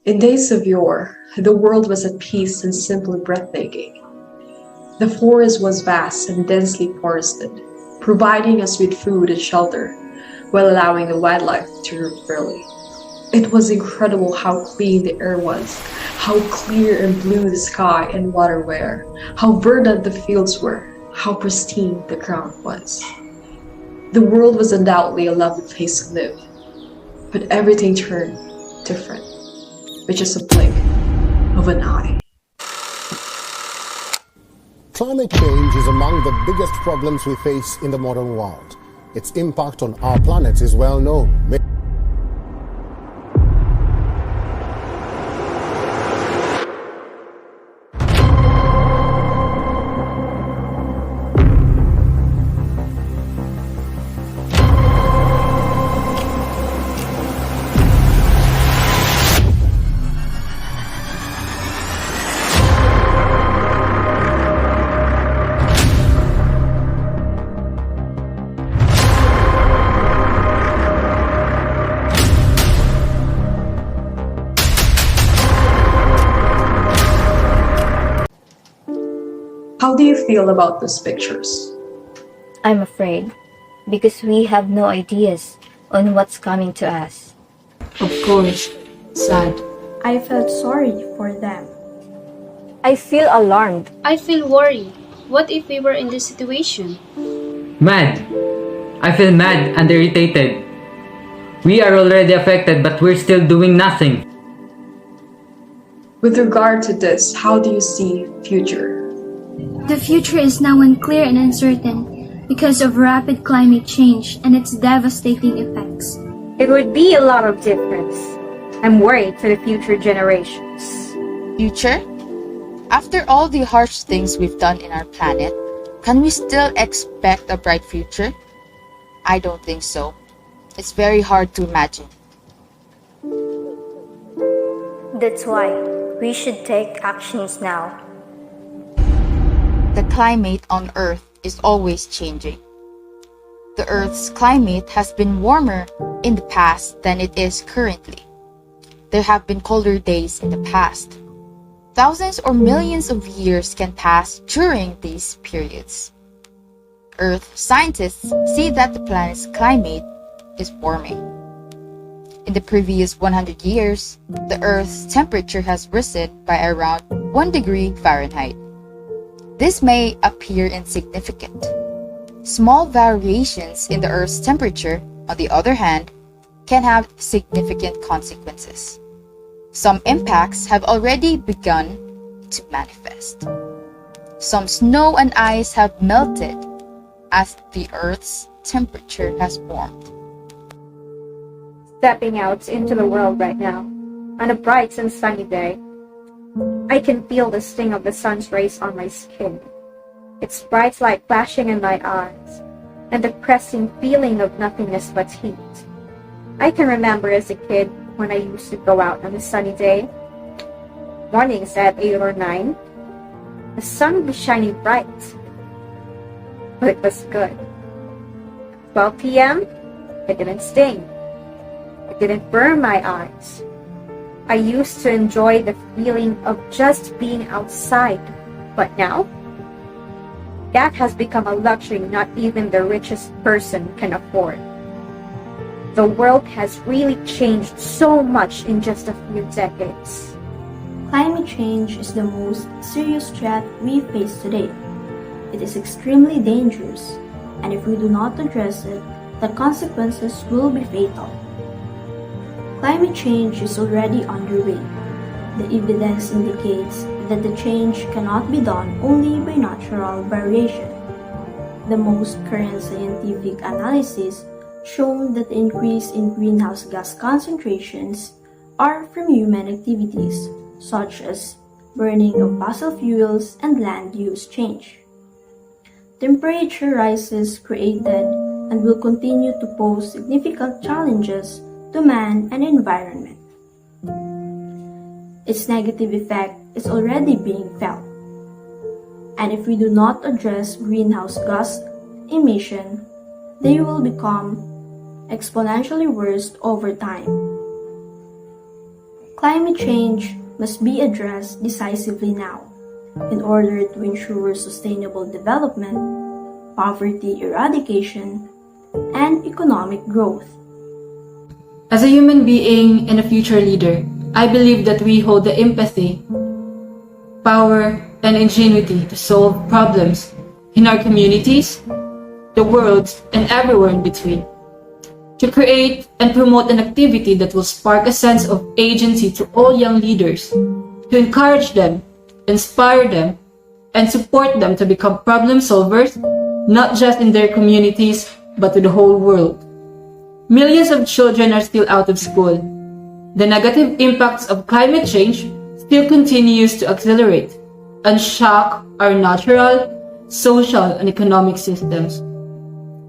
In days of yore, the world was at peace and simply breathtaking. The forest was vast and densely forested, providing us with food and shelter, while allowing the wildlife to roam freely. It was incredible how clean the air was, how clear and blue the sky and water were, how verdant the fields were, how pristine the ground was. The world was undoubtedly a lovely place to live, but everything turned different with just a blink of an eye. Climate change is among the biggest problems we face in the modern world. Its impact on our planet is well known. How do you feel about those pictures? I'm afraid, because we have no ideas on what's coming to us. Of course, sad. I felt sorry for them. I feel alarmed. I feel worried. What if we were in this situation? Mad. I feel mad and irritated. We are already affected, but we're still doing nothing. With regard to this, how do you see future? The future is now unclear and uncertain because of rapid climate change and its devastating effects. It would be a lot of difference. I'm worried for the future generations. Future? After all the harsh things we've done in our planet, can we still expect a bright future? I don't think so. It's very hard to imagine. That's why we should take actions now. The climate on Earth is always changing. The Earth's climate has been warmer in the past than it is currently. There have been colder days in the past. Thousands or millions of years can pass during these periods. Earth scientists see that the planet's climate is warming. In the previous 100 years, the Earth's temperature has risen by around 1 degree Fahrenheit. This may appear insignificant. Small variations in the Earth's temperature, on the other hand, can have significant consequences. Some impacts have already begun to manifest. Some snow and ice have melted as the Earth's temperature has warmed. Stepping out into the world right now, on a bright and sunny day, I can feel the sting of the sun's rays on my skin. Its bright light flashing in my eyes, and the pressing feeling of nothingness but heat. I can remember as a kid when I used to go out on a sunny day. Mornings at 8 or 9, the sun would be shining bright, but it was good. 12 p.m., it didn't sting. It didn't burn my eyes. I used to enjoy the feeling of just being outside, but now, that has become a luxury not even the richest person can afford. The world has really changed so much in just a few decades. Climate change is the most serious threat we face today. It is extremely dangerous, and if we do not address it, the consequences will be fatal. Climate change is already underway. The evidence indicates that the change cannot be done only by natural variation. The most current scientific analysis shown that the increase in greenhouse gas concentrations are from human activities, such as burning of fossil fuels and land use change. Temperature rises created and will continue to pose significant challenges to man and environment. Its negative effect is already being felt. And if we do not address greenhouse gas emission, they will become exponentially worse over time. Climate change must be addressed decisively now in order to ensure sustainable development, poverty eradication, and economic growth. As a human being and a future leader, I believe that we hold the empathy, power, and ingenuity to solve problems in our communities, the world, and everywhere in between. To create and promote an activity that will spark a sense of agency to all young leaders, to encourage them, inspire them, and support them to become problem solvers, not just in their communities, but to the whole world. Millions of children are still out of school. The negative impacts of climate change still continues to accelerate and shock our natural, social, and economic systems.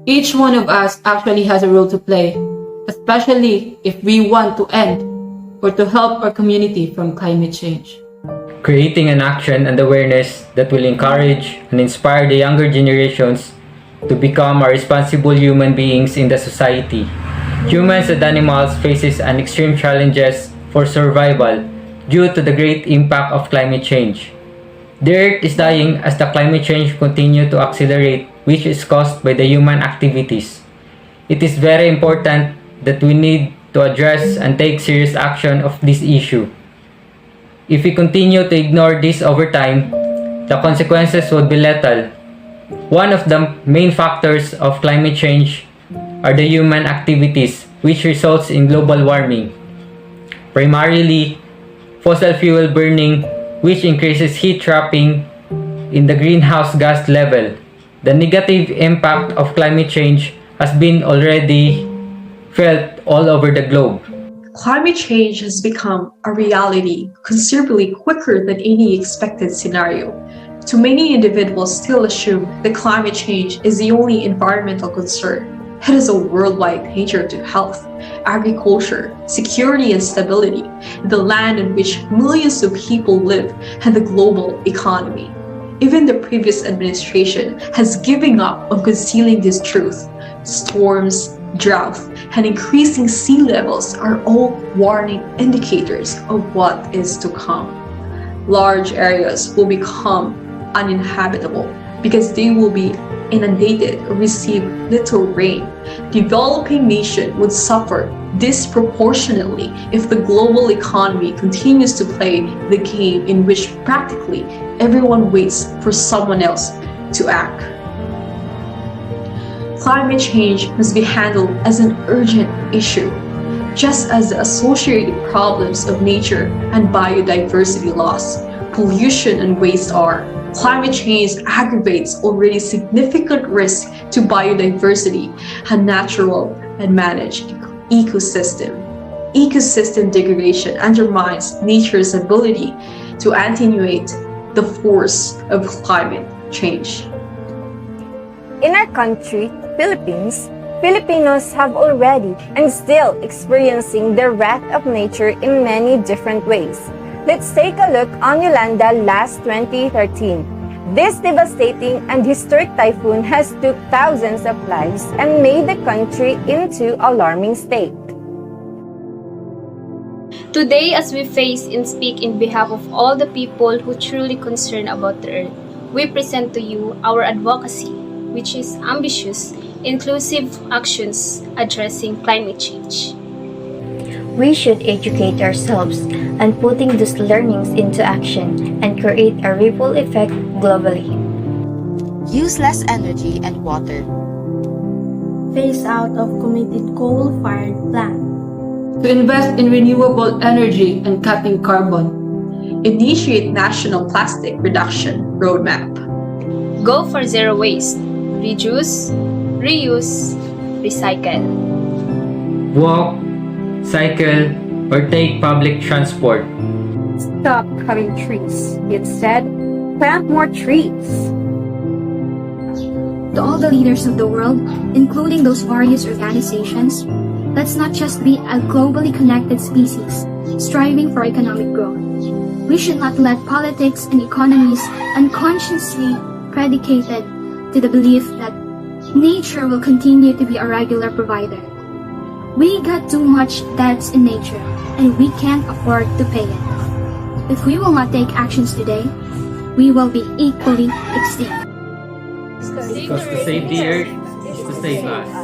Each one of us actually has a role to play, especially if we want to end or to help our community from climate change. Creating an action and awareness that will encourage and inspire the younger generations to become responsible human beings in the society. Humans and animals faces an extreme challenges for survival due to the great impact of climate change. The Earth is dying as the climate change continue to accelerate, which is caused by the human activities. It is very important that we need to address and take serious action of this issue. If we continue to ignore this over time, the consequences would be lethal. One of the main factors of climate change are the human activities, which results in global warming. Primarily, fossil fuel burning, which increases heat trapping in the greenhouse gas level. The negative impact of climate change has been already felt all over the globe. Climate change has become a reality considerably quicker than any expected scenario. Too many individuals still assume that climate change is the only environmental concern. It is a worldwide danger to health, agriculture, security and stability, the land in which millions of people live, and the global economy. Even the previous administration has given up on concealing this truth. Storms, drought, and increasing sea levels are all warning indicators of what is to come. Large areas will become uninhabitable because they will be inundated or receive little rain. Developing nations would suffer disproportionately if the global economy continues to play the game in which practically everyone waits for someone else to act. Climate change must be handled as an urgent issue, just as the associated problems of nature and biodiversity loss, pollution and waste are. Climate change aggravates already significant risk to biodiversity and natural and managed ecosystem. Ecosystem degradation undermines nature's ability to attenuate the force of climate change. In our country, Philippines, Filipinos have already and still experiencing the wrath of nature in many different ways. Let's take a look on Yolanda last 2013. This devastating and historic typhoon has took thousands of lives and made the country into alarming state. Today, as we face and speak in behalf of all the people who truly concern about the earth, we present to you our advocacy, which is ambitious, inclusive actions addressing climate change. We should educate ourselves and putting these learnings into action and create a ripple effect globally. Use less energy and water. Phase out of committed coal-fired plants. To invest in renewable energy and cutting carbon. Initiate national plastic reduction roadmap. Go for zero waste. Reduce, reuse, recycle. Walk, cycle, or take public transport. Stop cutting trees. Instead, plant more trees. To all the leaders of the world, including those various organizations, let's not just be a globally connected species, striving for economic growth. We should not let politics and economies unconsciously predicated to the belief that nature will continue to be a regular provider. We got too much debts in nature, and we can't afford to pay it. If we will not take actions today, we will be equally extinct. Because to save the earth is to save us.